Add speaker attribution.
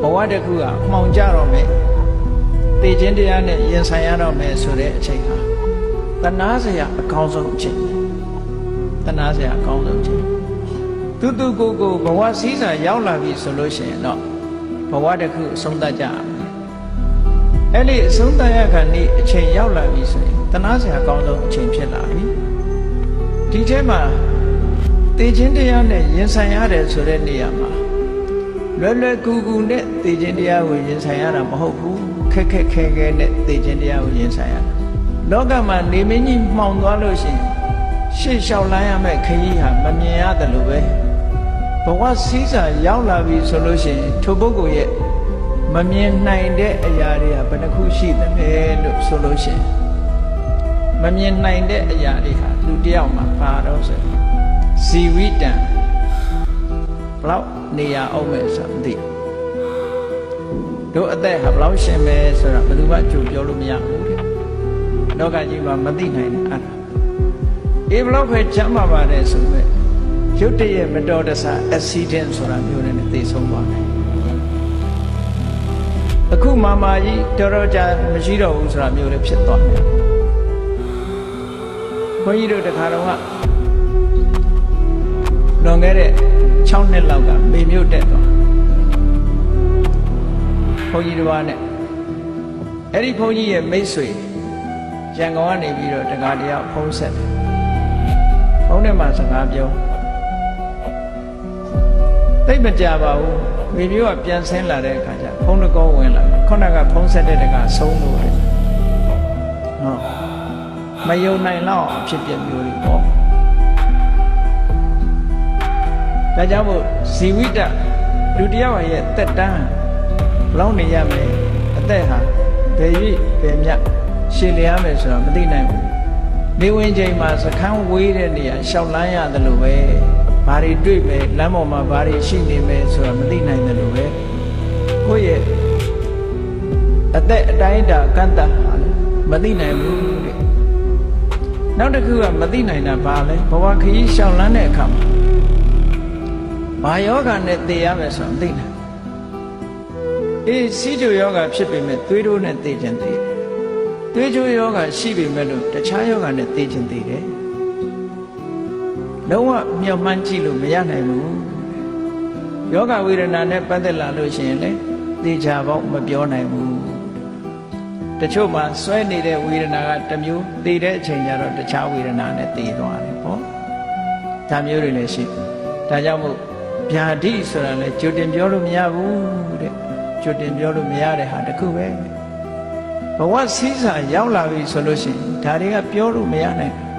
Speaker 1: ဘဝတစ်ခုကမှောင်ကြတော့မယ်သိခြင်းတရားနဲ့ရင်ဆိုင်ရတော့မယ်ဆိုတဲ့အချိန်ဟာတဏှာစရာအကောင်းဆုံးအချိန်တဏှာစရာအကောင်းဆုံးအချိန်သူကိုဘဝစည်းစာရောက်လာပြီဆိုလို့ရှိရင်တော့ဘဝတစ်ခုအဆုံးသတ်ကြရမယ်အဲ့ဒီအဆုံးသတ်ရခါနေ့အချိန်ရောက်လာပြီဆိုရင်တဏှာစရာအကောင်းဆုံးအချိန်ဖြစ်လာပြီဒီထဲမှာသိခြင်းတရားနဲ့ရင်ဆိုင်ရတယ်ဆိုတဲ့နေရာမှာလွယ်လွယ်ကူကူနဲ့သိခြင်းတရားကိုရင်ဆိုင်ရတာမဟုတ်ဘူးခက်ခဲနဲ့သိခြင်းတရားကိုရင်ဆိုင်ရတာလောကမှာနေမင်းကြီးမှောင်သွားလို့ရှိရင်ရှေ့လျှောက်လန်းရမယ့်ခရီးဟာမမြင်ရတယ်လို့ပဲဘဝစည်းစာရောက်လာပြီဆိုလို့ရှိရင်ထိုပုဂ္ဂိုလ်ရဲ့မမြင်နိုင်တဲ့အရာတွေကဘယ်နှခုရှိသလဲလို့ဆိုလို့ရှိရင်မမြင်နိုင်တဲ့အရာတွေဟာလူတစ်ယောက်မှာပါတော့ဆိုဇီဝိတံဘလောက်နေရအောင်မဲ့ဆိုမသိတို့အသက်ဟာဘလောက်ရှင်ပဲဆိုတာဘယ်သူမှကြိုပြောလို့မရဘူးတဲ့လောကကြီးမှာမသိနိုင်တဲ့အဲ့ဒါအေးဘလောက်ပဲချမ်းသာပါတယ်ဆိုမဲ့ရုတ်တရက်မတော်တဆ accident ဆိုတာမျိုးနဲ့သိဆုံးသွားတယ်အခုမာကြီးတော်ကြာမရှိတော့ဘူးဆိုတာမျိုးလည်းဖြစ်သွားတယ်ဘုန်းကြီးတို့တခါတော့ကလွန်ခဲ့တဲ့6နှစ်လောက်ကမေမြို့တက်သွားဘုန်းကြီးတစ်ပါးနဲ့အဲ့ဒီဘုန်းကြီးရဲ့မိတ်ဆွေရန်ကုန်ကနေပြီးတော့တခါတယောက်ဖုန်းဆက်တယ်ဖုန်းထဲမှာစကားပြောသိမကြပါဘူးမေမြို့ကပြန်ဆင်းလာတဲ့အခါကျဖုန်းတကောဝင်လာခုနကဖုန်းဆက်တဲ့တကဆုံးလို့ဟုတ်မယုံနိုင်တော့အဖြစ်ပြမျိုးတွေပေါ့ဒါကြောင့်မို့ဇီဝိတလူတစ်ယောက်ရဲ့တက်တန်းဘလောက်နေရမယ်အသက်ဟာဘယ်၍ဘယ်မြတ်ရှည်လျားမယ်ဆိုတော့မသိနိုင်ဘူးနေဝင်ချိန်မှာစခန်းဝေးတဲ့နေရာရှောက်လန်းရတယ်လို့ပဲဘာတွေတွေ့မယ်လမ်းပေါ်မှာဘာတွေရှိနေမယ်ဆိုတော့မသိနိုင်တယ်လို့ပဲကိုယ့်ရဲ့အသက်အတိုင်းအတာကန့်တတ်ဟာလည်းမသိနိုင်ဘူးတဲ့နောက်တစ်ခုကမသိနိုင်တာဘာလဲဘဝခရီးရှောက်လန်းတဲ့အခါမှာဘာယောဂနဲ့သိရမယ်ဆိုတော့မသိနိုင်အေးစီးကျူယောဂဖြစ်ပေမဲ့သွေးတိုးနဲ့သိခြင်းသိတယ်သွေးကြိုးယောဂရှိပေမဲ့လို့တခြားယောဂနဲ့သိခြင်းသိတယ်လုံးဝမျှော်မှန်းကြည့်လို့မရနိုင်ဘူးယောဂဝေဒနာနဲ့ပတ်သက်လာလို့ရှိရင်လေသိချာပေါက်မပြောနိုင်ဘူးတချို့မှာဆွဲနေတဲ့ဝေဒနာကတစ်မျိုးသိတဲ့အချိန်ကျတော့တခြားဝေဒနာနဲ့သိသွားတယ်ဟောဒါမျိုးတွေလည်းရှိဒါကြောင့်မို့ဗျာဒိဆိုတာလေကြိုတင်ပြောလို့မရဘူးတဲ့ကြိုတင်ပြောလို့မရတဲ့ဟာတခုပဲဘဝစည်းစာရောက်လာပြီဆိုလို့ရှိရင်ဒါတွေကပြောလို့မရနိုင်ဘူး